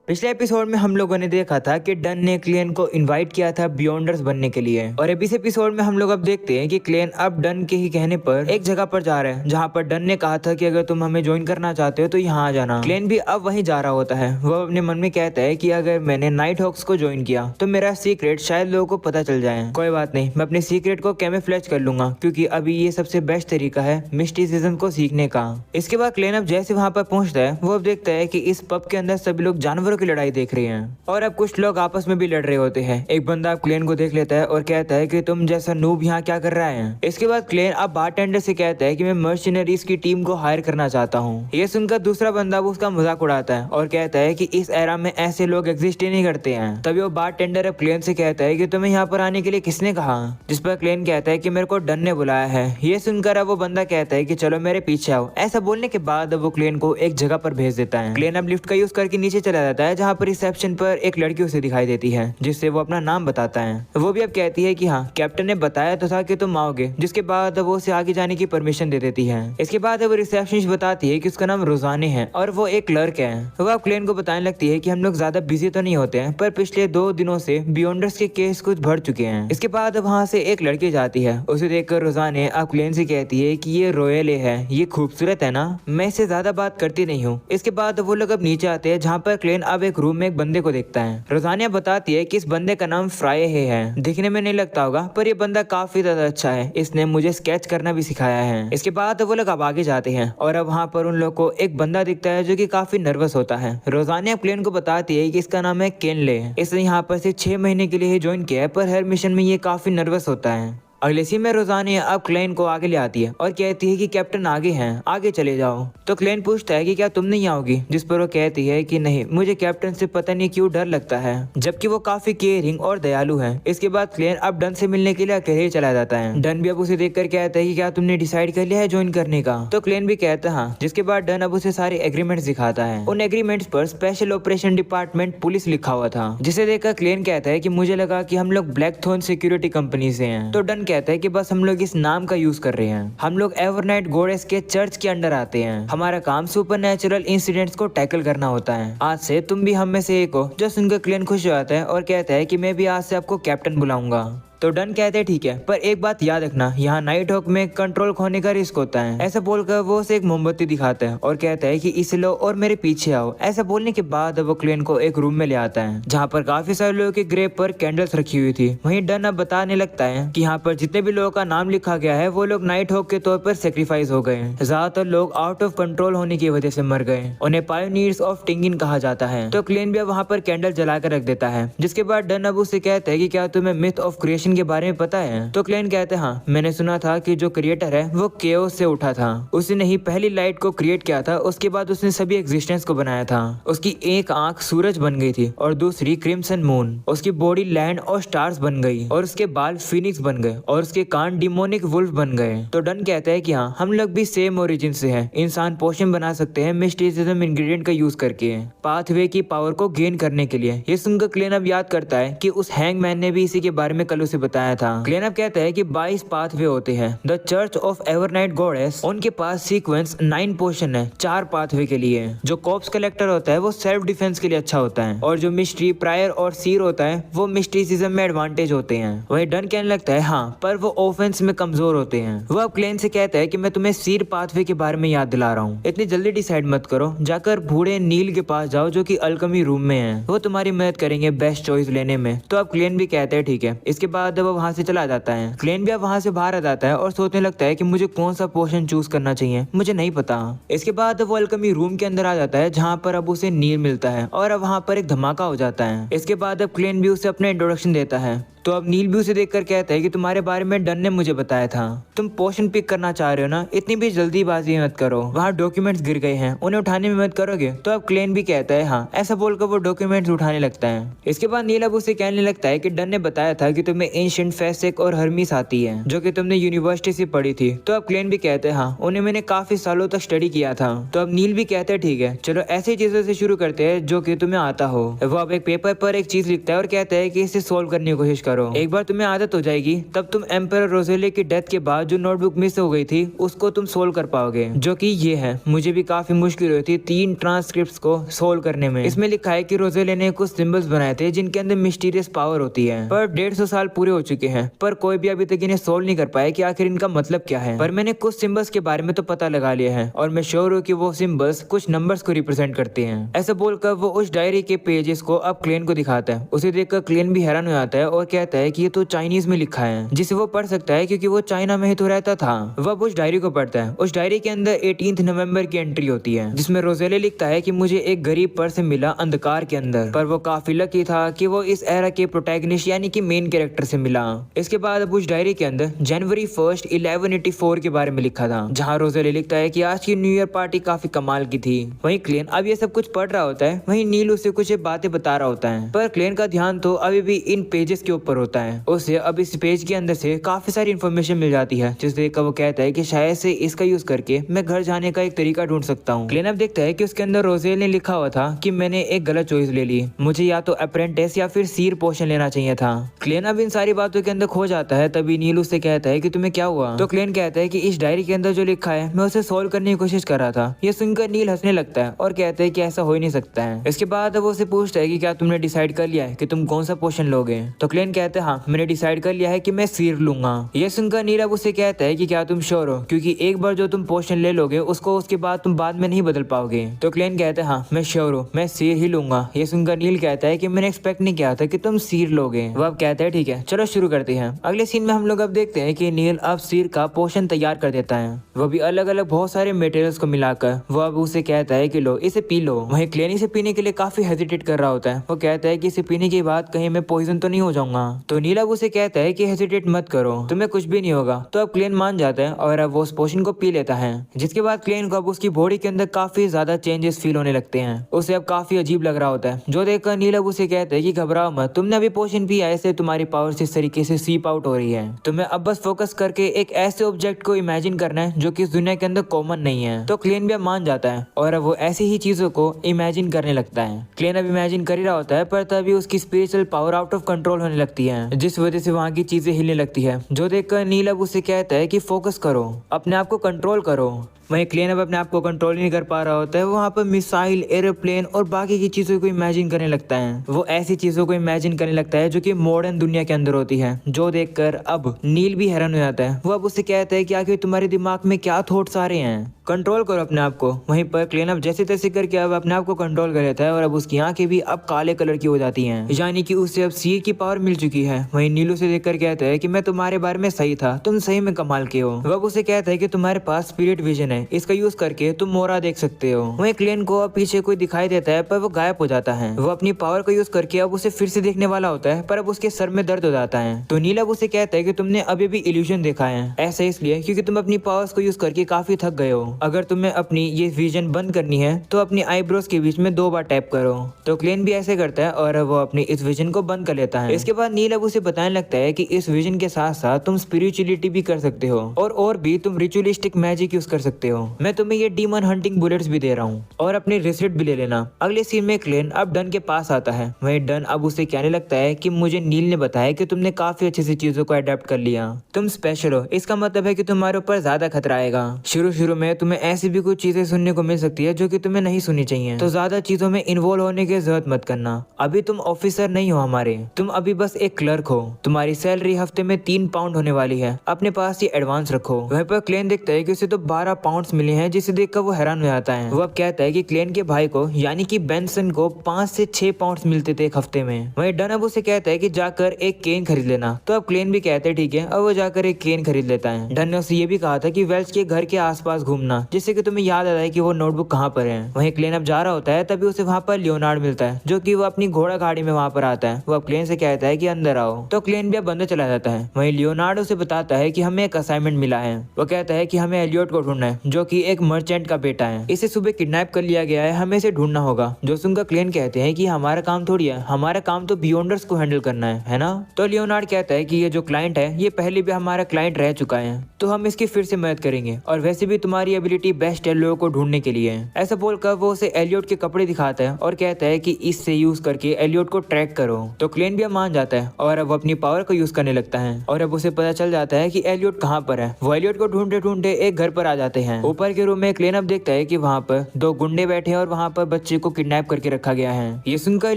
पिछले एपिसोड में हम लोगों ने देखा था कि डन ने क्लेन को इनवाइट किया था बियॉन्डर्स बनने के लिए, और अभी इस एपिसोड में हम लोग अब देखते हैं कि क्लेन अब डन के ही कहने पर एक जगह पर जा रहा है जहाँ पर डन ने कहा था कि अगर तुम हमें ज्वाइन करना चाहते हो तो यहाँ आ जाना। क्लेन भी अब वहीं जा रहा होता है। वो अपने मन में कहता है कि अगर मैंने नाइट हॉक्स को ज्वाइन किया तो मेरा सीक्रेट शायद लोगों को पता चल जाए। कोई बात नहीं, मैं अपने सीक्रेट को कैमोफ्लेज कर लूंगा क्योंकि अभी ये सबसे बेस्ट तरीका है मिस्टिसिज्म को सीखने का। इसके बाद क्लेन अब जैसे वहाँ पर पहुंचता है वो अब देखता है कि इस पब के अंदर सभी लोग जानवरों की लड़ाई देख रहे हैं और अब कुछ लोग आपस में भी लड़ रहे होते हैं। एक बंदा क्लेन को देख लेता है और कहता है कि तुम जैसा नूब यहाँ क्या कर रहा है। इसके बाद क्लेन अब बारटेंडर से कहता है कि मैं मर्सिनरीज की टीम को हायर करना चाहता हूँ। ये सुनकर दूसरा बंदा वो उसका मजाक उड़ाता है और कहता है कि इस एरा में ऐसे लोग एग्जिस्ट ही नहीं करते हैं। तभी वो बारटेंडर अब क्लेन से कहता है कि तुम्हें यहाँ पर आने के लिए किसने कहा, जिस पर क्लेन कहता है कि मेरे को डन ने बुलाया है। ये सुनकर अब वो बंदा कहता है कि चलो मेरे पीछे आओ। ऐसा बोलने के बाद वो क्लेन को एक जगह पर भेज देता है। क्लेन अब लिफ्ट का यूज करके नीचे चला जाता है जहाँ पर रिसेप्शन पर एक लड़की उसे दिखाई देती है जिससे वो अपना नाम बताता है। वो भी अब कहती है कि हाँ कैप्टन ने बताया तो था कि तुम आओगे, जिसके बाद वो उसे आगे जाने की परमिशन दे देती है। इसके बाद वो रिसेप्शनिस्ट बताती है कि उसका नाम रोजाने है और वो एक क्लर्क है। वो अब क्लेन को बताने लगती है कि हम लोग ज्यादा बिजी तो नहीं होते हैं पर पिछले 2 दिनों से बियॉन्डर्स के केस कुछ बढ़ चुके हैं। इसके बाद वहाँ से एक लड़की जाती है। उसे देखकर रोजाने अब क्लेन से कहती है कि ये रॉयल है, ये खूबसूरत है ना, मैं इससे ज्यादा बात करती नहीं हूँ। इसके बाद वो लोग अब नीचे आते हैं जहाँ पर क्लेन अब एक रूम में एक बंदे को देखता है। रोजानिया बताती है कि इस बंदे का नाम फ्राई है। दिखने में नहीं लगता होगा पर ये बंदा काफी ज्यादा अच्छा है, इसने मुझे स्केच करना भी सिखाया है। इसके बाद वो लोग अब आगे जाते हैं और अब वहाँ पर उन लोग को एक बंदा दिखता है जो कि काफी नर्वस होता है। रोजानिया क्लेन को बताती है कि इसका नाम है केनले। इसने यहाँ पर से 6 महीने के लिए ही ज्वाइन किया है पर हर मिशन में ये काफी नर्वस होता है। अगले सीन में रोजानिया अब क्लेन को आगे ले आती है और कहती है कि कैप्टन आगे हैं, आगे चले जाओ। तो क्लेन पूछता है कि क्या तुम नहीं आओगी, जिस पर वो कहती है कि नहीं, मुझे कैप्टन से पता नहीं क्यों डर लगता है, जबकि वो काफी केयरिंग और दयालु है। इसके बाद क्लेन अब डन से मिलने के लिए अकेले ही चला जाता है। डन भी अब उसे देखकर कहता है कि क्या तुमने डिसाइड कर लिया है ज्वाइन करने का। तो क्लेन भी कहता है हाँ। जिसके बाद डन अब उसे सारे एग्रीमेंट्स दिखाता है। उन एग्रीमेंट्स पर स्पेशल ऑपरेशन डिपार्टमेंट पुलिस लिखा हुआ था, जिसे देखकर क्लेन कहता है कि मुझे लगा कि हम लोग ब्लैक थोर्न सिक्योरिटी कंपनी से हैं। तो डन कहता है कि बस हम लोग इस नाम का यूज कर रहे हैं, हम लोग एवरनाइट गॉडेस के चर्च के अंडर आते हैं, हमारा काम सुपरनैचुरल इंसिडेंट्स को टैकल करना होता है। आज से तुम भी हम में से एक हो। जो सुनकर क्लेन खुश हो जाता है और कहता है कि मैं भी आज से आपको कैप्टन बुलाऊंगा। तो डन कहते हैं ठीक है, पर एक बात याद रखना, यहाँ नाइट हॉक में कंट्रोल खोने का रिस्क होता है। ऐसा बोलकर वो उसे एक मोमबत्ती दिखाता है और कहता है कि इसे लो और मेरे पीछे आओ। ऐसा बोलने के बाद वो क्लेन को एक रूम में ले आता है जहाँ पर काफी सारे लोगों के ग्रेव पर कैंडल्स रखी हुई थी। वहीं डन अब बताने लगता है कि यहाँ पर जितने भी लोगों का नाम लिखा गया है वो लोग नाइट हॉक के तौर पर सेक्रीफाइस हो गए। ज्यादातर लोग आउट ऑफ कंट्रोल होने की वजह से मर गए। उन्हें पायोनियर्स ऑफ टिंगिन कहा जाता है। तो क्लेन भी वहाँ पर कैंडल जलाकर रख देता है। जिसके बाद डन अब उसे कहता है कि क्या तुम्हें मिथ ऑफ क्रिएशन के बारे में पता है। तो क्लेन कहते हैं हाँ, मैंने सुना था कि जो क्रिएटर है वो केओस से उठा था। उसने ही पहली लाइट को क्रिएट किया था, उसके बाद उसने सभी एग्जिस्टेंस को बनाया था। उसकी एक आंख सूरज बन गई थी और दूसरी क्रिम्सन मून। उसकी बॉडी लैंड और स्टार्स बन गई और उसके बाल फिनिक्स बन गए और उसके कान डिमोनिक वुल्फ बन गए। तो डन कहता है कि हाँ, हम लोग भी सेम ओरिजिन से हैं। इंसान पोशन बना सकते हैं मिस्टिसिज्म इंग्रेडिएंट का यूज करके पाथवे की पावर को गेन करने के लिए। ये सुनकर क्लेन अब याद करता है कि उस हैंगमैन ने भी इसी के बारे में कल उसे बताया था। क्लेन अब कहता है कि 22 पाथवे होते हैं। The church of Evernight goddess, उनके पास सीक्वेंस 9 पोशन है 4 पाथवे के लिए। जो कॉप्स कलेक्टर होता है वो सेल्फ डिफेंस के लिए अच्छा होता है और जो मिस्ट्री प्रायर और सीर होता है वो मिस्टिसिज्म में एडवांटेज होते हैं। वही डन कहने लगता है हाँ, पर वो ऑफेंस में कमजोर होते हैं। वो अब क्लेन से कहता है कि मैं तुम्हें सीर पाथवे के बारे में याद दिला रहा हूँ, इतनी जल्दी डिसाइड मत करो, जाकर बूढ़े नील के पास जाओ जो कि अल्केमी रूम में है, वो तुम्हारी मदद करेंगे बेस्ट चॉइस लेने में। तो अब क्लेन भी कहता है ठीक है। इसके बाद वो वहाँ से चला जाता है। क्लेन भी अब वहाँ से बाहर आ जाता है और सोचने लगता है कि मुझे कौन सा पोशन चूज करना चाहिए, मुझे नहीं पता। इसके बाद वो अल्केमी रूम के अंदर आ जाता है जहाँ पर अब उसे नील मिलता है और अब वहाँ पर एक धमाका हो जाता है। इसके बाद अब क्लेन भी उसे अपना इंट्रोडक्शन देता है। तो अब नील भी उसे देखकर कहता है कि तुम्हारे बारे में डन ने मुझे बताया था, तुम पोशन पिक करना चाह रहे हो ना, इतनी भी जल्दीबाजी मत करो, वहाँ डॉक्यूमेंट्स गिर गए हैं, उन्हें उठाने में मदद करोगे। तो अब क्लेन भी कहता है हाँ। ऐसा बोलकर वो डॉक्यूमेंट्स उठाने लगता है। इसके बाद नील अब उसे कहने लगता है कि डन ने बताया था कि तुम्हें एंशिएंट फेसिक और हर्मिस आती है जो कि तुमने यूनिवर्सिटी से पढ़ी थी। तो अब क्लेन भी कहते हैं हाँ, उन्हें मैंने काफी सालों तक स्टडी किया था। तो अब नील भी कहते हैं ठीक है, चलो ऐसी चीजों से शुरू करते हैं जो कि तुम्हें आता हो। वो अब एक पेपर पर एक चीज लिखता है और कहता है कि इसे सोल्व करने की कोशिश करो। एक बार तुम्हें आदत हो जाएगी तब तुम एम्परर रोजेले की डेथ के बाद जो नोटबुक मिस हो गई थी उसको तुम सोल्व कर पाओगे, जो कि ये है। मुझे भी काफी मुश्किल हुई थी 3 ट्रांसक्रिप्ट्स को सोल्व करने में। इसमें लिखा है कि रोजेले ने कुछ सिंबल्स बनाए थे जिनके अंदर मिस्टीरियस पावर होती है, पर 150 साल पूरे हो चुके हैं पर कोई भी अभी तक इन्हें सोल्व नहीं कर पाया कि आखिर इनका मतलब क्या है। पर मैंने कुछ सिंबल्स के बारे में तो पता लगा लिया है और मैं श्योर हूँ कि वो सिंबल्स कुछ नंबर्स को रिप्रेजेंट करते हैं। ऐसा बोलकर वो उस डायरी के पेजेस को अब क्लेन को दिखाता है। उसे देखकर क्लेन भी हैरान हो जाता है और कहता है कि ये तो चाइनीज में लिखा है, जिसे वो पढ़ सकता है क्योंकि वो चाइना में ही तो रहता था। वह अब उस डायरी को पढ़ता है। उस डायरी के अंदर 18 नवंबर की एंट्री होती है जिसमें रोजेले लिखता है कि मुझे एक गरीब पर्सन मिला अंधकार के अंदर, पर वो काफी लकी था कि वो इस एरा के प्रोटैगनिस्ट यानी कि मेन कैरेक्टर से मिला। इसके बाद अब उस डायरी के अंदर जनवरी 1, 1184 के बारे में लिखा था, जहाँ रोजेले लिखता है कि आज की न्यू ईयर पार्टी काफी कमाल की थी। वहीं क्लेन अब ये सब कुछ पढ़ रहा होता है, वहीं नील उसे कुछ बातें बता रहा होता है, पर क्लेन का ध्यान तो अभी भी इन पेजेस के ऊपर होता है। उसे अब इस पेज के अंदर से काफी सारी इन्फॉर्मेशन मिल जाती है, जिसे देखकर वो कहता है कि शायद से इसका यूज करके मैं घर जाने का एक तरीका ढूंढ सकता हूँ। क्लेन अब देखता है कि उसके अंदर रोजेल ने लिखा हुआ था कि मैंने एक गलत चॉइस ले ली, मुझे या तो अप्रेंटिस या फिर सीर पोशन लेना चाहिए था। क्लेन अब इन सारी बातों के अंदर खो जाता है। तभी नील उससे कहता है कि तुम्हें क्या हुआ? तो क्लेन कहता है कि इस डायरी के अंदर जो लिखा है मैं उसे सोल्व करने की कोशिश कर रहा था। ये सुनकर नील हंसने लगता है और कहता है कि ऐसा हो ही नहीं सकता है। इसके बाद अब उसे पूछता है कि क्या तुमने डिसाइड कर लिया है कि तुम कौन सा पोशन लोगे? तो क्लेन कहता है हाँ, मैंने डिसाइड कर लिया है कि मैं सीर लूंगा। ये सुनकर नील अब उसे कहता है कि क्या तुम श्योर हो, क्योंकि एक बार जो तुम पोशन ले लोगे उसको उसके बाद तुम बाद में नहीं बदल पाओगे। तो क्लेन कहता है हाँ मैं श्योर हूँ, मैं सीर ही लूंगा। ये सुनकर नील कहता है कि मैंने एक्सपेक्ट नहीं किया था कि तुम सीर लोगे। वो अब कहता है ठीक है चलो शुरू करते हैं। अगले सीन में हम लोग अब देखते हैं कि नील अब सीर का पोशन तैयार कर देता है, वो भी अलग अलग बहुत सारे मटेरियल्स को मिलाकर। वो अब उसे कहता है कि लो इसे पी लो। वहीं क्लेन इसे पीने के लिए काफी हेजिटेट कर रहा होता है। वो कहता है कि इसे पीने के बाद कहीं मैं पॉइजन तो नहीं हो जाऊंगा। तो नील अब उसे कहता है कि हेजिटेट मत करो, तुम्हें कुछ भी नहीं होगा। तो अब क्लेन मान जाता है और अब वो उस पोशन को पी लेता है, जिसके बाद क्लेन को अब उसकी बॉडी के अंदर काफी ज्यादा चेंजेस फील होने लगते हैं। उसे अब काफी अजीब लग रहा होता है, जो देखकर नील अब उसे कहता है कि घबराओ मत, तुमने अभी पोशन पिया, ऐसे तुम्हारी पावर इस तरीके से सीप आउट हो रही है। तुम्हें अब बस फोकस करके एक ऐसे ऑब्जेक्ट को इमेजिन करना है जो कि इस दुनिया के अंदर कॉमन नहीं है। तो क्लेन भी अब मान जाता है और अब वो ऐसी ही चीजों को इमेजिन करने लगता है। क्लेन अब इमेजिन कर ही रहा होता है, पर तभी उसकी spiritual power out of control होने लगती है, जिस वजह से वहाँ की चीजें हिलने लगती है। जो देखकर नील अब उसे कहता है कि फोकस करो, अपने आप को कंट्रोल करो। वहीं क्लेन अब अपने आप को कंट्रोल नहीं कर पा रहा होता है। वो वहाँ पर मिसाइल, एरोप्लेन और बाकी की चीजों को इमेजिन करने लगता है। वो ऐसी चीजों को इमेजिन करने लगता है जो कि मॉडर्न दुनिया के अंदर होती है, जो देखकर अब नील भी हैरान हो जाता है। वो अब उससे कहता है कि आखिर तुम्हारे दिमाग में क्या थॉट्स आ रहे हैं, कंट्रोल करो अपने आप को। वहीं पर क्लेन अब जैसे तैसे करके अब अपने आप को कंट्रोल कर लेता है और अब उसकी आंखें भी अब काले कलर की हो जाती हैं, यानी कि उसे अब सीर की पावर मिल चुकी है। वहीं नीलू से देखकर कहता है कि मैं तुम्हारे बारे में सही था, तुम सही में कमाल के हो। वो अब उसे कहता है कि तुम्हारे पास स्पिरिट विजन है, इसका यूज करके तुम मोरा देख सकते हो। वहीं क्लेन को अब पीछे कोई दिखाई देता है, पर वो गायब हो जाता है। वो अपनी पावर को यूज करके अब उसे फिर से देखने वाला होता है, पर अब उसके सर में दर्द हो जाता है। तो नील अब उसे कहता है कि तुमने अभी भी इल्यूजन देखा है, ऐसा इसलिए क्योंकि तुम अपनी पावर्स को यूज करके काफी थक गए हो। अगर तुम्हें अपनी ये विजन बंद करनी है तो अपनी आईब्रोज के बीच में 2 बार टैप करो। तो क्लेन भी ऐसे करता है और वो अपनी इस विजन को बंद कर लेता है। इसके बाद नील अब उसे बताने लगता है कि इस विजन के साथ साथ तुम स्पिरिचुअलिटी भी कर सकते हो और भी तुम रिचुअलिस्टिक मैजिक यूज कर सकते हो। मैं तुम्हें ये डीमन हंटिंग बुलेट्स भी दे रहा हूँ और अपनी रिसिप्ट भी ले लेना। अगले सीन में क्लेन अब डन के पास आता है। वहीं डन अब उसे कहने लगता है कि मुझे नील ने बताया कि तुमने काफी अच्छी सी चीजों को अडेप्ट कर लिया, तुम स्पेशल हो, इसका मतलब है कि तुम्हारे ऊपर ज्यादा खतरा आएगा। शुरू में तुम्हें ऐसी भी कुछ चीजें सुनने को मिल सकती है जो कि तुम्हें नहीं सुननी चाहिए, तो ज्यादा चीजों में इन्वॉल्व होने की जरूरत मत करना। अभी तुम ऑफिसर नहीं हो हमारे, तुम अभी बस एक क्लर्क हो। तुम्हारी सैलरी हफ्ते में 3 पाउंड होने वाली है, अपने पास ये एडवांस रखो। वहीं पर क्लेन देखता है कि उसे तो 12 पाउंड मिले हैं, जिसे देखकर वो हैरान हो जाता है। वो अब कहता है कि क्लेन के भाई को यानी कि बेंसन को 5 से 6 पाउंड मिलते थे एक हफ्ते में। वहीं डन अब उसे कहता है कि जाकर एक केन खरीद लेना। तो अब क्लेन भी कहते हैं ठीक है, और वो जाकर एक केन खरीद लेता है। डन ने उसे ये भी कहा था कि वेल्स के घर के आसपास घूमना, जिससे कि तुम्हें याद आता है कि वो नोटबुक कहाँ पर है। वहीं क्लेन अब जा रहा होता है, तभी उसे वहाँ पर लियोनार्ड मिलता है, जो कि वो अपनी घोड़ा गाड़ी में वहाँ पर आता है। वो अब क्लेन से कहता है कि अंदर आओ। तो क्लेन भी अब अंदर चला जाता है। वहीं लियोनार्ड उसे बताता है कि हमें एक असाइनमेंट मिला है। वो कहता है कि हमें एलियट को ढूंढना है, जो कि एक मर्चेंट का बेटा है। इसे सुबह किडनैप कर लिया गया है, हमें इसे ढूंढना होगा। जो सुनकर क्लेन कहते हैं कि हमारा काम थोड़ी है, हमारा काम तो बियॉन्डर्स को हैंडल करना है ना। तो लियोनार्ड कहता है कि ये जो क्लाइंट है ये पहले भी हमारा क्लाइंट रह चुका है, तो हम इसकी फिर से मदद करेंगे, और वैसे भी तुम्हारी एबिलिटी बेस्ट है लोगों को ढूंढने के लिए। ऐसा बोलकर वो उसे एलियट के कपड़े दिखाता है और कहता है कि इससे यूज करके एलियट को ट्रैक करो। तो क्लेन भी मान जाता है और अब अपनी पावर को यूज करने लगता है, और अब उसे पता चल जाता है कि एलियट कहाँ पर है। वो एलियट को ढूंढते ढूंढते एक घर पर आ जाते हैं। ऊपर के रूम में क्लेन अब देखता है कि वहाँ पर दो गुंडे बैठे हैं और वहाँ पर बच्चे को किडनैप करके रखा गया है। ये सुनकर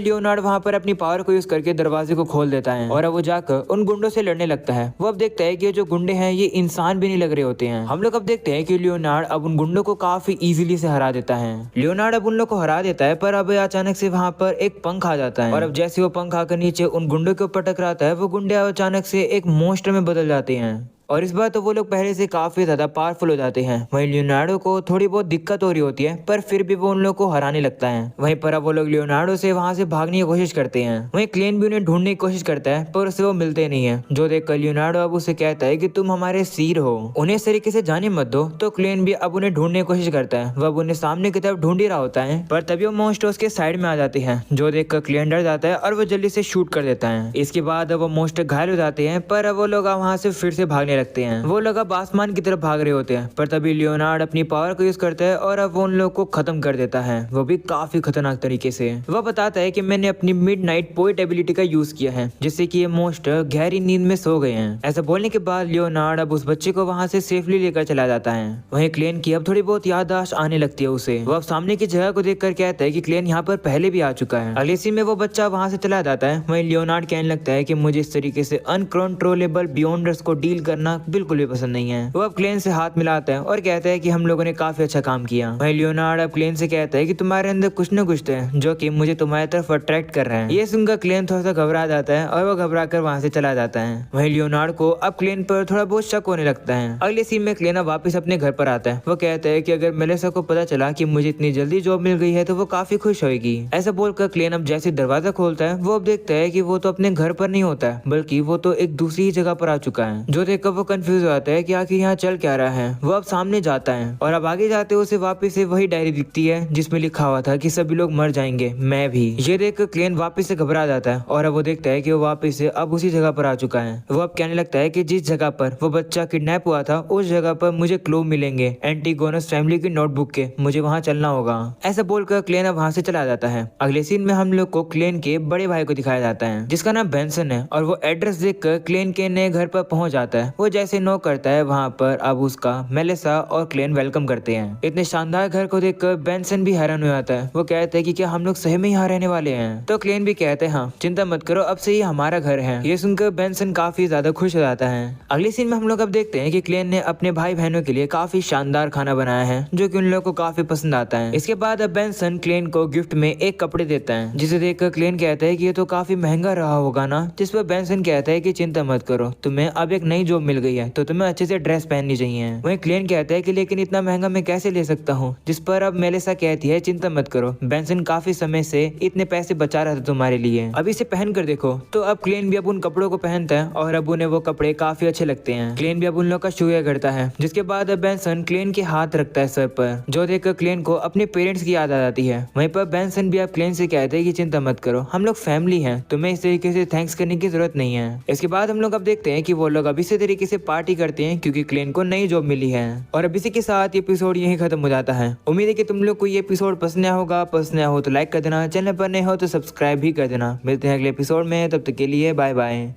लियोनार्ड वहाँ पर अपनी पावर को यूज करके दरवाजे को खोल देता है और अब वो जाकर उन गुंडों से लड़ने लगता है। वो अब देखता है कि जो गुंडे हैं ये इंसान भी नहीं लग रहे होते हैं। हम लोग अब देखते हैं कि लियोनार्ड अब उन गुंडों को काफी इजीली से हरा देता है। लियोनार्ड अब उन लोग को हरा देता है, पर अब अचानक से वहाँ पर एक पंख आ जाता है, और अब जैसे वो पंख आकर नीचे उन गुंडों के ऊपर टकराता है, वो गुंडे अचानक से एक मॉन्स्टर में बदल जाते हैं, और इस बार तो वो लोग पहले से काफी ज्यादा पावरफुल हो जाते हैं। वहीं लियोनार्डो को थोड़ी बहुत दिक्कत हो रही होती है, पर फिर भी वो उन लोग को हराने लगता है। वहीं पर अब वो लोग लियोनार्डो से वहां से भागने की कोशिश करते हैं। वहीं क्लेन भी उन्हें ढूंढने की कोशिश करता है, पर उससे वो मिलते नहीं है। जो देखकर लियोनार्डो अब उसे कहता है कि तुम हमारे सिर हो, उन्हें इस तरीके से जाने मत दो। तो क्लेन भी अब उन्हें ढूंढने की कोशिश करता है। वह उन्हें सामने की तरफ ढूंढ ही रहा होता है, पर तभी वो मॉन्स्टर उसके साइड में आ जाते हैं। जो देखकर क्लेन डर जाता है और वो जल्दी से शूट कर देता है। इसके बाद वो मॉन्स्टर घायल हो जाते हैं, पर अब वो लोग वहां से फिर से भागने लगते हैं। वो लोग अब आसमान की तरफ भाग रहे होते हैं, पर तभी लियोनार्ड अपनी पावर को यूज करता है और अब वो उन लोग को खत्म कर देता है, वो भी काफी खतरनाक तरीके से। वह बताता है कि मैंने अपनी मिडनाइट पोएट एबिलिटी का यूज किया है, जिससे कि ये मॉन्स्टर गहरी नींद में सो गए हैं। ऐसा बोलने के बाद लियोनार्ड अब उस बच्चे को वहां से सेफली लेकर चला जाता है। वहीं क्लेन की अब थोड़ी बहुत याददाश्त आने लगती है उसे। वो अब सामने की जगह को देखकर कहता है कि क्लेन यहाँ पर पहले भी आ चुका है। अगले सीन में वो बच्चा वहां से चला जाता है। वहीं लियोनार्ड कहने लगता है कि मुझे इस तरीके से अनकंट्रोलेबल बियॉन्डर्स को डील करना बिल्कुल भी पसंद नहीं है। वो अब क्लेन से हाथ मिलाता है और कहता है कि हम लोगों ने काफी अच्छा काम किया। वहीं लियोनार्ड अब क्लेन से कहता है कि तुम्हारे अंदर कुछ न कुछ तो है जो कि मुझे तुम्हारी तरफ अट्रैक्ट कर रहे हैं। ये सुनकर क्लेन थोड़ा सा घबरा जाता है और वो घबरा कर वहां से चला जाता है। वहीं लियोनार्ड को अब क्लेन पर थोड़ा बहुत शक होने लगता है। अगले सीन में क्लेन अब वापस अपने घर पर आता है। वो कहता है कि अगर मेलिसा को पता चला कि मुझे इतनी जल्दी जॉब मिल गई है तो वो काफी खुश होगी। ऐसा बोलकर क्लेन अब जैसे दरवाजा खोलता है, वो अब देखता है कि वो तो अपने घर पर नहीं होता है, बल्कि वो तो एक दूसरी ही जगह पर आ चुका है। जो देखकर वो कंफ्यूज हो जाता है कि आखिर यहाँ चल क्या रहा है। वो अब सामने जाता है और अब आगे जाते उसे वापस से वही डायरी दिखती है जिसमें लिखा हुआ था कि सभी लोग मर जाएंगे, मैं भी। ये देखकर क्लेन वापस से घबरा जाता है और अब वो देखता है कि वो वापस से अब उसी जगह पर आ चुका है। वो अब कहने लगता है कि जिस जगह पर वो बच्चा किडनैप हुआ था उस जगह पर मुझे क्लू मिलेंगे एंटीगोनस फैमिली की नोटबुक के, मुझे वहाँ चलना होगा। ऐसा बोलकर क्लेन अब वहाँ से चला जाता है। अगले सीन में हम लोग को क्लेन के बड़े भाई को दिखाया जाता है जिसका नाम बेंसन है, और वो एड्रेस देखकर क्लेन के नए घर पर पहुंच जाता है। वो जैसे नॉक करता है वहाँ पर अब उसका मेलिसा और क्लेन वेलकम करते हैं। इतने शानदार घर को देखकर बेंसन भी हैरान हो जाता है। वो कहते हैं कि क्या हम लोग सही में यहाँ रहने वाले हैं? तो क्लेन भी कहते हैं हाँ चिंता मत करो, अब से ये हमारा घर है। ये सुनकर बेंसन काफी ज्यादा खुश हो जाता है। अगले सीन में हम लोग अब देखते हैं कि क्लेन ने अपने भाई बहनों के लिए काफी शानदार खाना बनाया है जो कि उन लोगों को काफी पसंद आता है। इसके बाद अब बेंसन क्लेन को गिफ्ट में एक कपड़े देता है जिसे देखकर क्लेन कहता है कि ये तो काफी महंगा रहा होगा ना। जिस पर बेंसन कहता है कि चिंता मत करो, तुम्हें अब एक नई जॉब मिल गई है तो तुम्हें अच्छे से ड्रेस पहननी चाहिए। वहीं क्लेन कहता है कि लेकिन इतना महंगा मैं कैसे ले सकता हूँ? जिस पर अब मेलिसा कहती है चिंता मत करो, बेंसन काफी समय से इतने पैसे बचा रहा था तुम्हारे लिए, अब इसे पहन कर देखो। तो अब क्लेन भी अब उन कपड़ों को पहनता है और अब उन्हें वो कपड़े काफी अच्छे लगते हैं। क्लेन भी अब उन लोग का शुक्रिया करता है। जिसके बाद अब बेंसन क्लेन के हाथ रखता है सर पर, जो देखकर क्लेन को अपने पेरेंट्स की याद आ जाती है। वहीं पर बेंसन भी अब क्लेन से कहते हैं कि चिंता मत करो, हम लोग फैमिली हैं, तुम्हें इस तरीके से थैंक्स करने की जरूरत नहीं है। इसके बाद हम लोग अब देखते हैं कि वो लोग अब इसी तरीके से पार्टी करते हैं क्योंकि क्लेन को नई जॉब मिली है। और अब इसी के साथ ये एपिसोड यही खत्म हो जाता है। उम्मीद है कि तुम लोग को ये एपिसोड पसंद आया होगा। पसंद आया हो तो लाइक कर देना, चैनल पर नए हो तो सब्सक्राइब भी कर देना। मिलते हैं अगले एपिसोड में, तब तक के लिए बाय बाय।